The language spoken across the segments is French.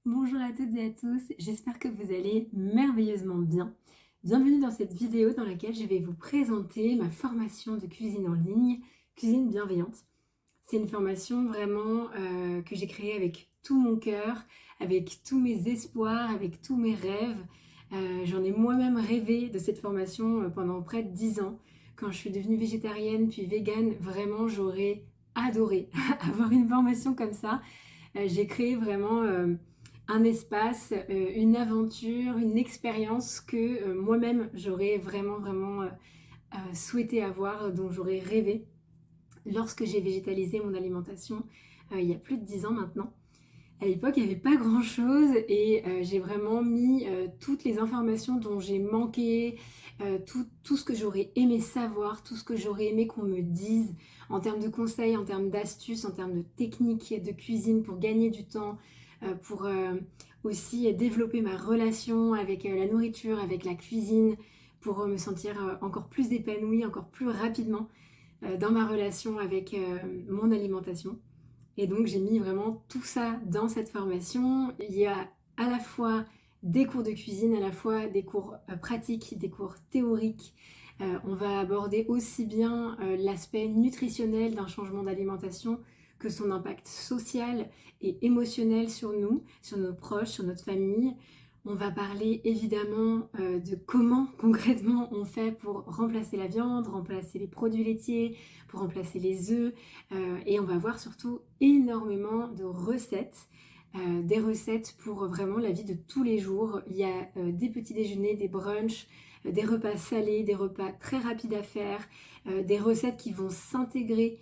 Bonjour à toutes et à tous, j'espère que vous allez merveilleusement bien. Bienvenue dans cette vidéo dans laquelle je vais vous présenter ma formation de cuisine en ligne, Cuisine bienveillante. C'est une formation vraiment que j'ai créée avec tout mon cœur, avec tous mes espoirs, avec tous mes rêves. J'en ai moi-même rêvé de cette formation pendant près de 10 ans. Quand je suis devenue végétarienne puis végane, vraiment j'aurais adoré avoir une formation comme ça. J'ai créé vraiment un espace, une aventure, une expérience que moi-même j'aurais vraiment souhaité avoir, dont j'aurais rêvé lorsque j'ai végétalisé mon alimentation il y a plus de 10 ans maintenant. À l'époque, il n'y avait pas grand-chose et j'ai vraiment mis toutes les informations dont j'ai manqué, tout ce que j'aurais aimé savoir, tout ce que j'aurais aimé qu'on me dise en termes de conseils, en termes d'astuces, en termes de techniques de cuisine pour gagner du temps, pour aussi développer ma relation avec la nourriture, avec la cuisine, pour me sentir encore plus épanouie, encore plus rapidement dans ma relation avec mon alimentation. Et donc j'ai mis vraiment tout ça dans cette formation. Il y a à la fois des cours de cuisine, à la fois des cours pratiques, des cours théoriques. On va aborder aussi bien l'aspect nutritionnel d'un changement d'alimentation que son impact social et émotionnel sur nous, sur nos proches, sur notre famille. On va parler évidemment de comment concrètement on fait pour remplacer la viande, remplacer les produits laitiers, pour remplacer les œufs, et on va voir surtout énormément de recettes, des recettes pour vraiment la vie de tous les jours. Il y a des petits déjeuners, des brunchs, des repas salés, des repas très rapides à faire, des recettes qui vont s'intégrer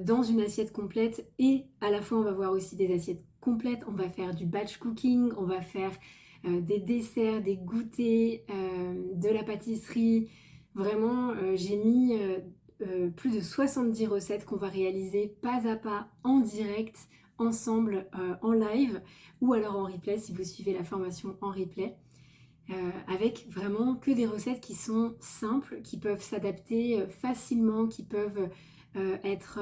dans une assiette complète, et à la fois on va voir aussi des assiettes complètes. On va faire du batch cooking, on va faire des desserts, des goûters, de la pâtisserie. Vraiment, j'ai mis plus de 70 recettes qu'on va réaliser pas à pas en direct, ensemble, en live, ou alors en replay si vous suivez la formation en replay, avec vraiment que des recettes qui sont simples, qui peuvent s'adapter facilement, qui peuvent être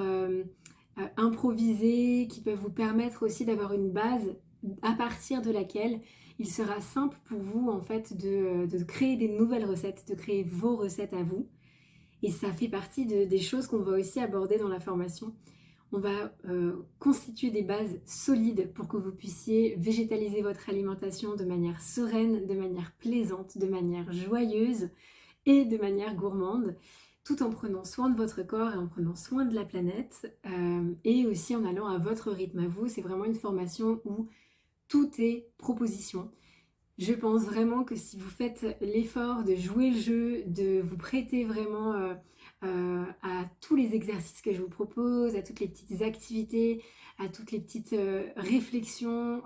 improvisées, qui peuvent vous permettre aussi d'avoir une base à partir de laquelle il sera simple pour vous en fait de créer des nouvelles recettes, de créer vos recettes à vous. Et ça fait partie des choses qu'on va aussi aborder dans la formation. On va constituer des bases solides pour que vous puissiez végétaliser votre alimentation de manière sereine, de manière plaisante, de manière joyeuse et de manière gourmande, tout en prenant soin de votre corps et en prenant soin de la planète, et aussi en allant à votre rythme à vous. C'est vraiment une formation où tout est proposition. Je pense vraiment que si vous faites l'effort de jouer le jeu, de vous prêter vraiment à tous les exercices que je vous propose, à toutes les petites activités, à toutes les petites réflexions,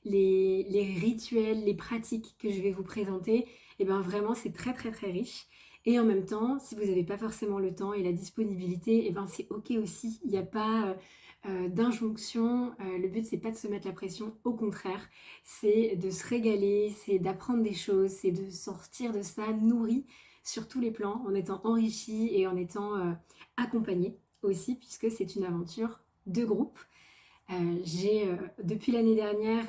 les rituels, les pratiques que je vais vous présenter, et bien vraiment c'est très très très riche. Et en même temps, si vous n'avez pas forcément le temps et la disponibilité, et ben c'est ok aussi. Il n'y a pas d'injonction. Le but c'est pas de se mettre la pression, au contraire c'est de se régaler, c'est d'apprendre des choses, c'est de sortir de ça nourri sur tous les plans, en étant enrichi et en étant accompagné aussi, puisque c'est une aventure de groupe. J'ai depuis l'année dernière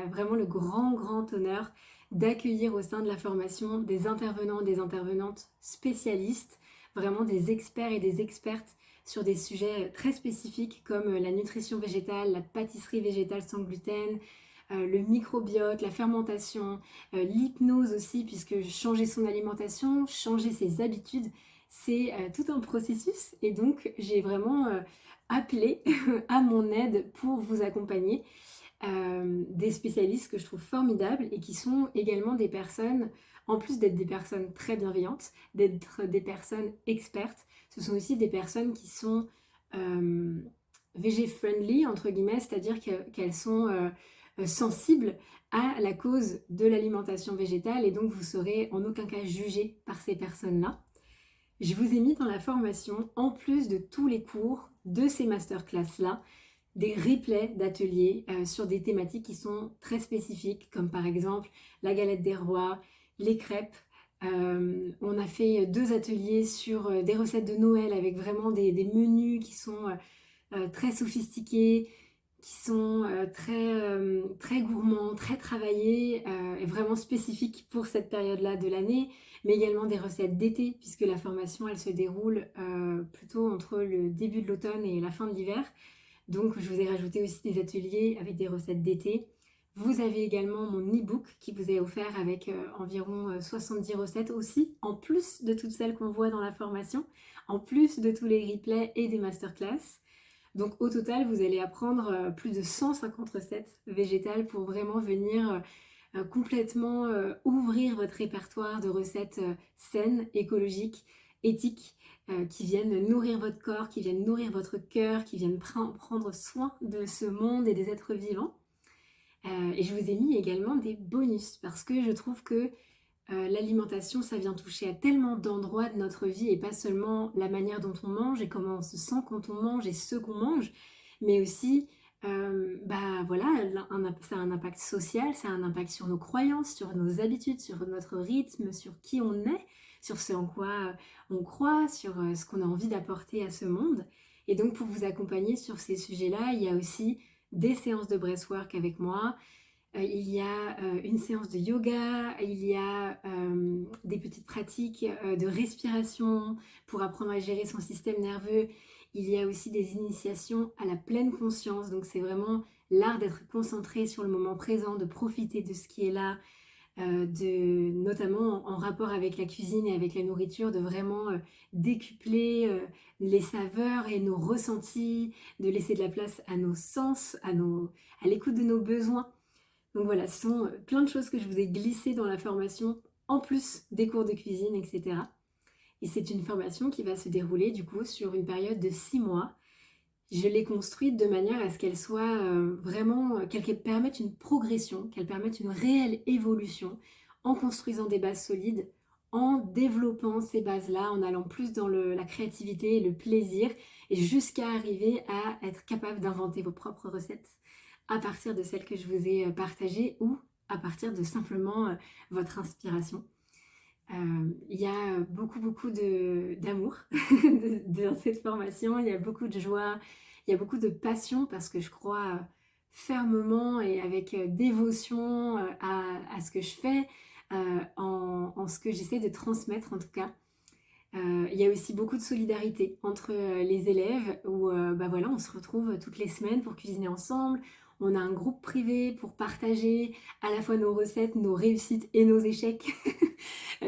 vraiment le grand honneur d'accueillir au sein de la formation des intervenants, des intervenantes spécialistes, vraiment des experts et des expertes sur des sujets très spécifiques comme la nutrition végétale, la pâtisserie végétale sans gluten, le microbiote, la fermentation, l'hypnose aussi, puisque changer son alimentation, changer ses habitudes, c'est tout un processus. Et donc j'ai vraiment appelé à mon aide pour vous accompagner des spécialistes que je trouve formidables et qui sont également des personnes, en plus d'être des personnes très bienveillantes, d'être des personnes expertes, ce sont aussi des personnes qui sont végé-friendly, entre guillemets, c'est-à-dire qu'elles sont sensibles à la cause de l'alimentation végétale, et donc vous serez en aucun cas jugé par ces personnes-là. Je vous ai mis dans la formation, en plus de tous les cours de ces masterclass-là, des replays d'ateliers sur des thématiques qui sont très spécifiques, comme par exemple la galette des rois, les crêpes. On a fait 2 ateliers sur des recettes de Noël avec vraiment des menus qui sont très sophistiqués. qui sont très gourmands, très travaillés et vraiment spécifiques pour cette période-là de l'année, mais également des recettes d'été, puisque la formation elle se déroule plutôt entre le début de l'automne et la fin de l'hiver. Donc je vous ai rajouté aussi des ateliers avec des recettes d'été. Vous avez également mon e-book qui vous est offert avec environ 70 recettes aussi, en plus de toutes celles qu'on voit dans la formation, en plus de tous les replays et des masterclass. Donc au total, vous allez apprendre plus de 150 recettes végétales pour vraiment venir complètement ouvrir votre répertoire de recettes saines, écologiques, éthiques, qui viennent nourrir votre corps, qui viennent nourrir votre cœur, qui viennent prendre soin de ce monde et des êtres vivants. Et je vous ai mis également des bonus parce que je trouve que l'alimentation, ça vient toucher à tellement d'endroits de notre vie et pas seulement la manière dont on mange et comment on se sent quand on mange et ce qu'on mange, mais aussi, bah voilà, ça a un impact social, ça a un impact sur nos croyances, sur nos habitudes, sur notre rythme, sur qui on est, sur ce en quoi on croit, sur ce qu'on a envie d'apporter à ce monde. Et donc pour vous accompagner sur ces sujets-là, il y a aussi des séances de breathwork avec moi, il y a une séance de yoga, il y a des petites pratiques de respiration pour apprendre à gérer son système nerveux. Il y a aussi des initiations à la pleine conscience. Donc c'est vraiment l'art d'être concentré sur le moment présent, de profiter de ce qui est là, notamment en rapport avec la cuisine et avec la nourriture, de vraiment décupler les saveurs et nos ressentis, de laisser de la place à nos sens, à l'écoute de nos besoins. Donc voilà, ce sont plein de choses que je vous ai glissées dans la formation, en plus des cours de cuisine, etc. Et c'est une formation qui va se dérouler du coup sur une période de 6 mois. Je l'ai construite de manière à ce qu'elle soit vraiment, qu'elle permette une progression, qu'elle permette une réelle évolution en construisant des bases solides, en développant ces bases-là, en allant plus dans la créativité et le plaisir, et jusqu'à arriver à être capable d'inventer vos propres recettes à partir de celles que je vous ai partagées ou à partir de simplement votre inspiration. Il y a beaucoup d'amour dans cette formation, il y a beaucoup de joie, il y a beaucoup de passion parce que je crois fermement et avec dévotion à ce que je fais, en ce que j'essaie de transmettre en tout cas. Il y a aussi beaucoup de solidarité entre les élèves où bah voilà, on se retrouve toutes les semaines pour cuisiner ensemble. On a un groupe privé pour partager à la fois nos recettes, nos réussites et nos échecs.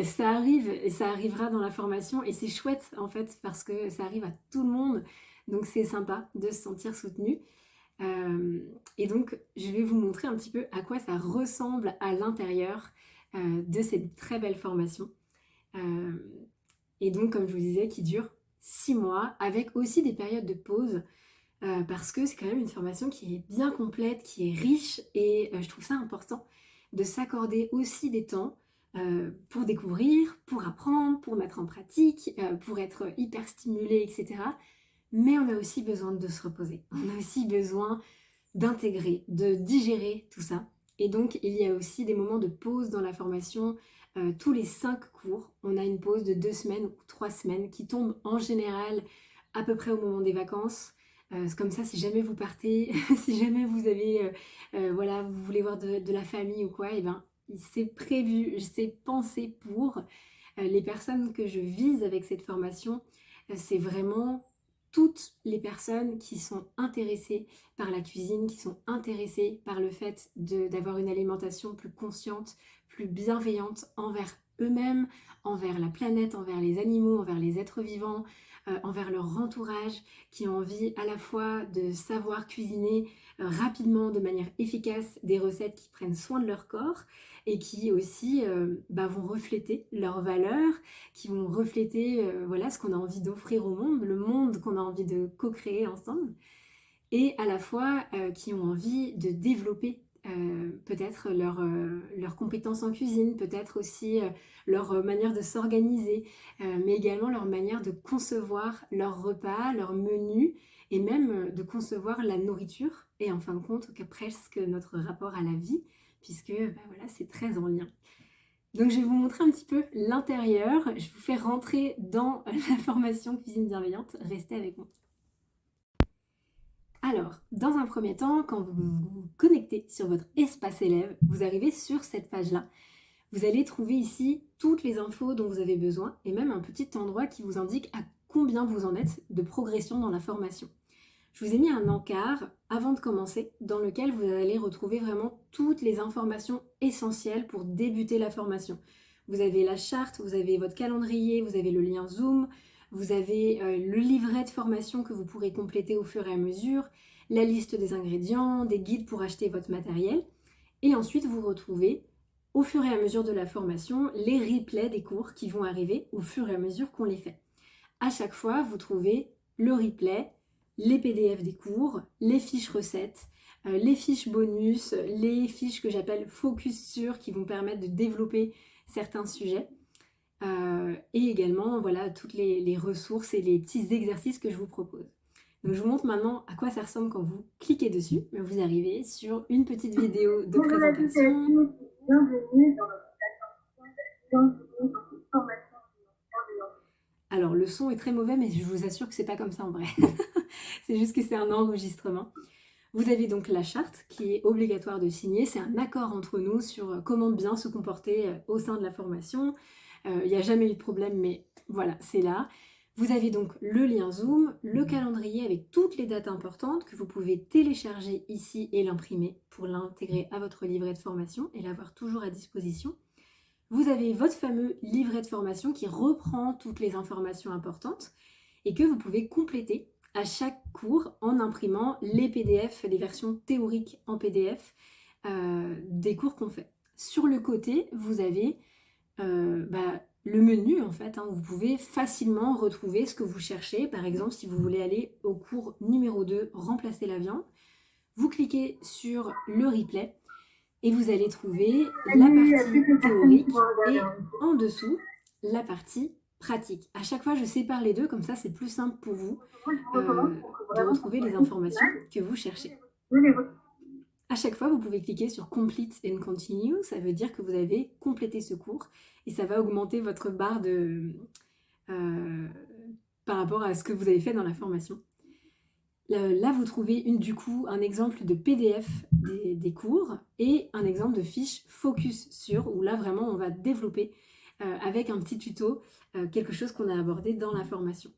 Ça arrive et ça arrivera dans la formation et c'est chouette en fait parce que ça arrive à tout le monde. Donc c'est sympa de se sentir soutenu. Et donc je vais vous montrer un petit peu à quoi ça ressemble à l'intérieur de cette très belle formation. Euh, et donc, comme je vous disais, qui dure 6 mois, avec aussi des périodes de pause, parce que c'est quand même une formation qui est bien complète, qui est riche, et je trouve ça important de s'accorder aussi des temps pour découvrir, pour apprendre, pour mettre en pratique, pour être hyper stimulé, etc. Mais on a aussi besoin de se reposer. On a aussi besoin d'intégrer, de digérer tout ça. Et donc, il y a aussi des moments de pause dans la formation. Tous les 5 cours, on a une pause de 2 semaines ou 3 semaines qui tombe en général à peu près au moment des vacances. C'est comme ça, si jamais vous partez, si jamais vous avez, voilà, vous voulez voir de la famille ou quoi, et ben, c'est prévu, c'est pensé pour les personnes que je vise avec cette formation. C'est vraiment toutes les personnes qui sont intéressées par la cuisine, qui sont intéressées par le fait d'avoir une alimentation plus consciente, plus bienveillante envers eux-mêmes, envers la planète, envers les animaux, envers les êtres vivants, envers leur entourage, qui ont envie à la fois de savoir cuisiner rapidement, de manière efficace, des recettes qui prennent soin de leur corps et qui aussi vont refléter leurs valeurs, qui vont refléter voilà, ce qu'on a envie d'offrir au monde, le monde qu'on a envie de co-créer ensemble, et à la fois qui ont envie de développer peut-être leurs compétences en cuisine, peut-être aussi leur manière de s'organiser, mais également leur manière de concevoir leurs repas, leurs menus, et même de concevoir la nourriture, et en fin de compte, presque notre rapport à la vie, puisque voilà, c'est très en lien. Donc je vais vous montrer un petit peu l'intérieur, je vous fais rentrer dans la formation Cuisine Bienveillante, restez avec moi. Alors, dans un premier temps, quand vous vous connectez sur votre espace élève, vous arrivez sur cette page-là. Vous allez trouver ici toutes les infos dont vous avez besoin et même un petit endroit qui vous indique à combien vous en êtes de progression dans la formation. Je vous ai mis un encart avant de commencer dans lequel vous allez retrouver vraiment toutes les informations essentielles pour débuter la formation. Vous avez la charte, vous avez votre calendrier, vous avez le lien Zoom, vous avez le livret de formation que vous pourrez compléter au fur et à mesure, la liste des ingrédients, des guides pour acheter votre matériel. Et ensuite, vous retrouvez au fur et à mesure de la formation les replays des cours qui vont arriver au fur et à mesure qu'on les fait. À chaque fois, vous trouvez le replay, les PDF des cours, les fiches recettes, les fiches bonus, les fiches que j'appelle focus sur qui vont permettre de développer certains sujets. Et également, voilà, toutes les ressources et les petits exercices que je vous propose. Donc je vous montre maintenant à quoi ça ressemble quand vous cliquez dessus. Vous arrivez sur une petite vidéo de présentation. Bienvenue dans notre plateforme de formation. Alors le son est très mauvais, mais je vous assure que c'est pas comme ça en vrai. C'est juste que c'est un enregistrement. Vous avez donc la charte qui est obligatoire de signer. C'est un accord entre nous sur comment bien se comporter au sein de la formation. Il n'y a jamais eu de problème, mais voilà, c'est là. Vous avez donc le lien Zoom, le calendrier avec toutes les dates importantes que vous pouvez télécharger ici et l'imprimer pour l'intégrer à votre livret de formation et l'avoir toujours à disposition. Vous avez votre fameux livret de formation qui reprend toutes les informations importantes et que vous pouvez compléter à chaque cours en imprimant les PDF, les versions théoriques en PDF des cours qu'on fait. Sur le côté, vous avez le menu en fait, vous pouvez facilement retrouver ce que vous cherchez. Par exemple, si vous voulez aller au cours numéro 2, remplacer la viande, vous cliquez sur le replay et vous allez trouver la partie théorique et en dessous, la partie pratique. À chaque fois, je sépare les deux, comme ça, c'est plus simple pour vous de retrouver les informations que vous cherchez. À chaque fois, vous pouvez cliquer sur Complete and Continue, ça veut dire que vous avez complété ce cours et ça va augmenter votre barre par rapport à ce que vous avez fait dans la formation. Là, vous trouvez du coup un exemple de PDF des cours et un exemple de fiche focus sur, où là vraiment on va développer avec un petit tuto quelque chose qu'on a abordé dans la formation.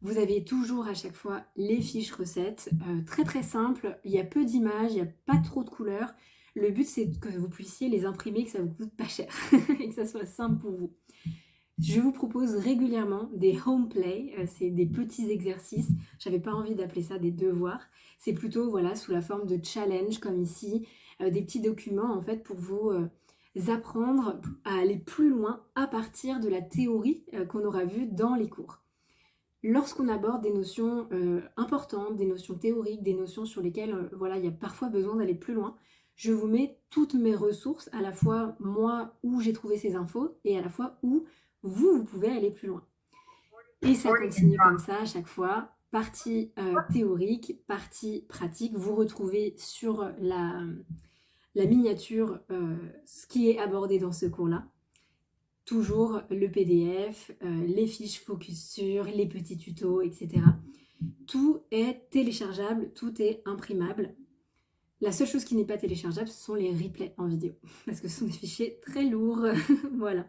Vous avez toujours à chaque fois les fiches recettes, très très simples, il y a peu d'images, il n'y a pas trop de couleurs. Le but c'est que vous puissiez les imprimer, que ça ne vous coûte pas cher et que ça soit simple pour vous. Je vous propose régulièrement des home play, c'est des petits exercices, j'avais pas envie d'appeler ça des devoirs, c'est plutôt voilà, sous la forme de challenge comme ici, des petits documents en fait pour vous apprendre à aller plus loin à partir de la théorie qu'on aura vue dans les cours. Lorsqu'on aborde des notions importantes, des notions théoriques, des notions sur lesquelles voilà, il y a parfois besoin d'aller plus loin, je vous mets toutes mes ressources, à la fois moi où j'ai trouvé ces infos et à la fois où vous pouvez aller plus loin. Et ça continue comme ça à chaque fois. Partie théorique, partie pratique. Vous retrouvez sur la miniature ce qui est abordé dans ce cours-là. Toujours le PDF, les fiches focus sur, les petits tutos, etc. Tout est téléchargeable, tout est imprimable. La seule chose qui n'est pas téléchargeable, ce sont les replays en vidéo, parce que ce sont des fichiers très lourds. Voilà.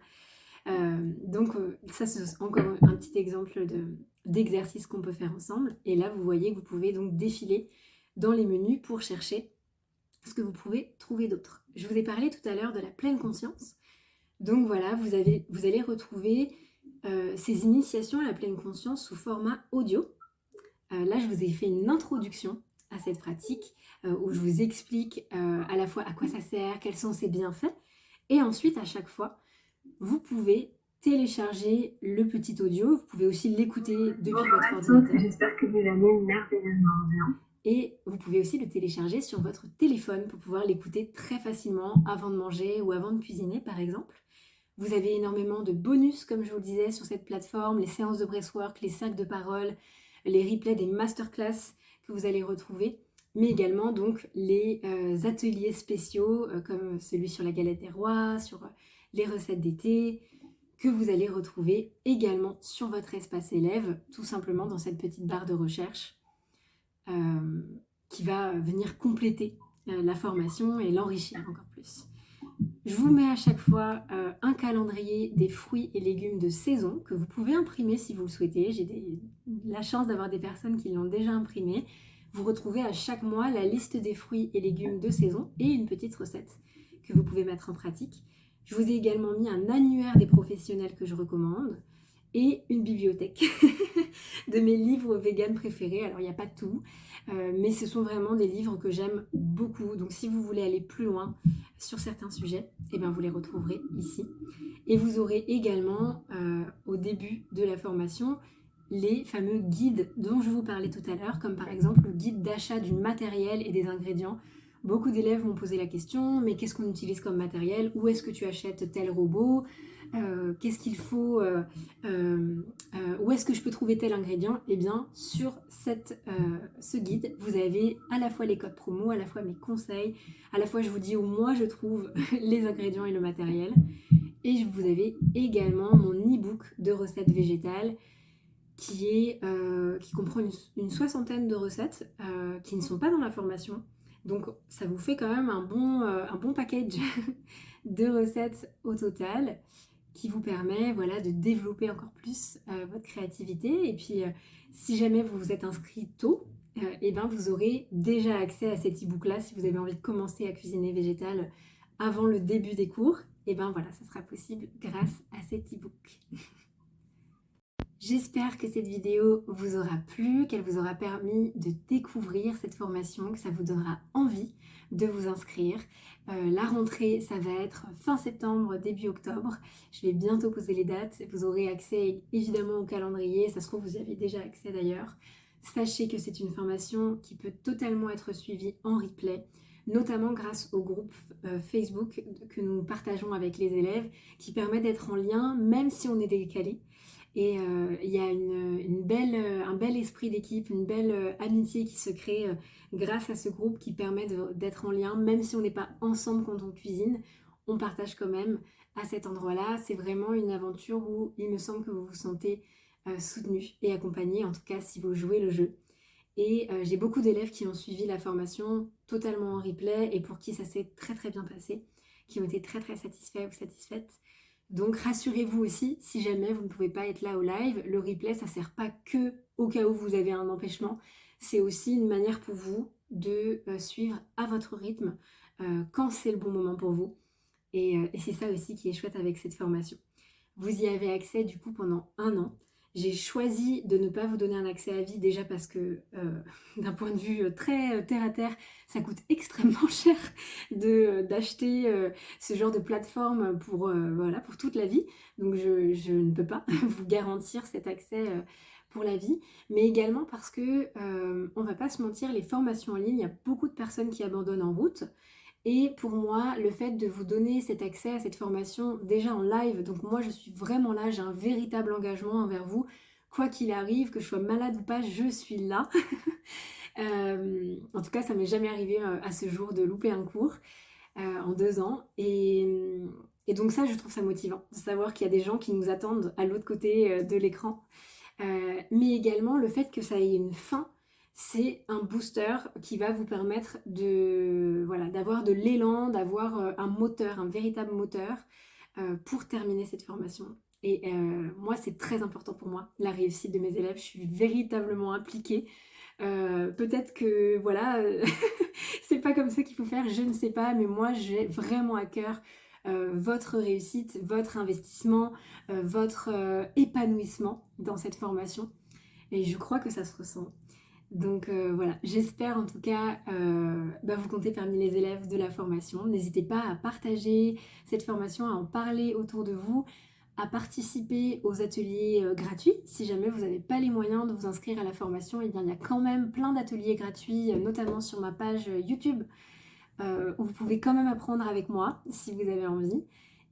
Donc ça c'est encore un petit exemple d'exercice qu'on peut faire ensemble. Et là, vous voyez que vous pouvez donc défiler dans les menus pour chercher ce que vous pouvez trouver d'autre. Je vous ai parlé tout à l'heure de la pleine conscience. Donc voilà, vous allez retrouver ces initiations à la pleine conscience sous format audio. Là, je vous ai fait une introduction à cette pratique où je vous explique à la fois à quoi ça sert, quels sont ses bienfaits. Et ensuite, à chaque fois, vous pouvez télécharger le petit audio. Vous pouvez aussi l'écouter depuis votre ordinateur. J'espère que vous allez merveilleusement bien. Et vous pouvez aussi le télécharger sur votre téléphone pour pouvoir l'écouter très facilement avant de manger ou avant de cuisiner, par exemple. Vous avez énormément de bonus, comme je vous le disais, sur cette plateforme, les séances de breathwork, les sacs de parole, les replays des masterclass que vous allez retrouver, mais également donc les ateliers spéciaux comme celui sur la galette des rois, sur les recettes d'été, que vous allez retrouver également sur votre espace élève, tout simplement dans cette petite barre de recherche. qui va venir compléter la formation et l'enrichir encore plus. Je vous mets à chaque fois un calendrier des fruits et légumes de saison que vous pouvez imprimer si vous le souhaitez. J'ai la chance d'avoir des personnes qui l'ont déjà imprimé. Vous retrouvez à chaque mois la liste des fruits et légumes de saison et une petite recette que vous pouvez mettre en pratique. Je vous ai également mis un annuaire des professionnels que je recommande et une bibliothèque de mes livres véganes préférés. Alors il n'y a pas tout, mais ce sont vraiment des livres que j'aime beaucoup. Donc si vous voulez aller plus loin sur certains sujets, eh bien, vous les retrouverez ici. Et vous aurez également au début de la formation les fameux guides dont je vous parlais tout à l'heure, comme par exemple le guide d'achat du matériel et des ingrédients. Beaucoup d'élèves m'ont posé la question, mais qu'est-ce qu'on utilise comme matériel? Où est-ce que tu achètes tel robot? Qu'est-ce qu'il faut? Où est-ce que je peux trouver tel ingrédient? Eh bien, sur ce guide, vous avez à la fois les codes promo, à la fois mes conseils, à la fois je vous dis où moi je trouve les ingrédients et le matériel. Et vous avez également mon e-book de recettes végétales qui comprend une soixantaine de recettes qui ne sont pas dans la formation. Donc ça vous fait quand même un bon package de recettes au total qui vous permet voilà, de développer encore plus votre créativité. Et puis si jamais vous vous êtes inscrit tôt, et ben vous aurez déjà accès à cet e-book là si vous avez envie de commencer à cuisiner végétal avant le début des cours. Et ben voilà, ça sera possible grâce à cet e-book. J'espère que cette vidéo vous aura plu, qu'elle vous aura permis de découvrir cette formation, que ça vous donnera envie de vous inscrire. La rentrée, ça va être fin septembre, début octobre. Je vais bientôt poser les dates. Vous aurez accès évidemment au calendrier. Ça se trouve, vous y avez déjà accès d'ailleurs. Sachez que c'est une formation qui peut totalement être suivie en replay, notamment grâce au groupe Facebook que nous partageons avec les élèves, qui permet d'être en lien même si on est décalé. Et il y a un bel esprit d'équipe, une belle amitié qui se crée grâce à ce groupe qui permet d'être en lien, même si on n'est pas ensemble quand on cuisine, on partage quand même à cet endroit-là. C'est vraiment une aventure où il me semble que vous vous sentez soutenu et accompagné, en tout cas si vous jouez le jeu. Et j'ai beaucoup d'élèves qui ont suivi la formation totalement en replay et pour qui ça s'est très très bien passé, qui ont été très très satisfaits ou satisfaites. Donc rassurez-vous aussi, si jamais vous ne pouvez pas être là au live, le replay ça sert pas que au cas où vous avez un empêchement, c'est aussi une manière pour vous de suivre à votre rythme quand c'est le bon moment pour vous. Et c'est ça aussi qui est chouette avec cette formation. Vous y avez accès du coup pendant 1 an. J'ai choisi de ne pas vous donner un accès à vie déjà parce que d'un point de vue très terre à terre, ça coûte extrêmement cher d'acheter ce genre de plateforme pour toute la vie. Donc je ne peux pas vous garantir cet accès pour la vie, mais également parce que on va pas se mentir, les formations en ligne, il y a beaucoup de personnes qui abandonnent en route. Et pour moi, le fait de vous donner cet accès à cette formation déjà en live, donc moi je suis vraiment là, j'ai un véritable engagement envers vous. Quoi qu'il arrive, que je sois malade ou pas, je suis là. En tout cas, ça m'est jamais arrivé à ce jour de louper un cours en 2 ans. Et donc ça, je trouve ça motivant, de savoir qu'il y a des gens qui nous attendent à l'autre côté de l'écran. Mais également le fait que ça ait une fin, c'est un booster qui va vous permettre d'avoir de l'élan, d'avoir un moteur, un véritable moteur pour terminer cette formation. Et moi, c'est très important pour moi, la réussite de mes élèves. Je suis véritablement impliquée. Peut-être que voilà, c'est pas comme ça qu'il faut faire, je ne sais pas, mais moi j'ai vraiment à cœur votre réussite, votre investissement, votre épanouissement dans cette formation. Et je crois que ça se ressent. Donc voilà, j'espère en tout cas vous compter parmi les élèves de la formation. N'hésitez pas à partager cette formation, à en parler autour de vous, à participer aux ateliers gratuits. Si jamais vous n'avez pas les moyens de vous inscrire à la formation, eh bien, il y a quand même plein d'ateliers gratuits, notamment sur ma page YouTube, où vous pouvez quand même apprendre avec moi si vous avez envie.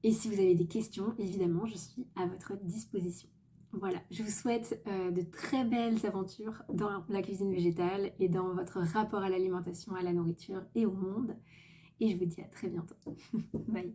Et si vous avez des questions, évidemment, je suis à votre disposition. Voilà, je vous souhaite de très belles aventures dans la cuisine végétale et dans votre rapport à l'alimentation, à la nourriture et au monde. Et je vous dis à très bientôt. Bye.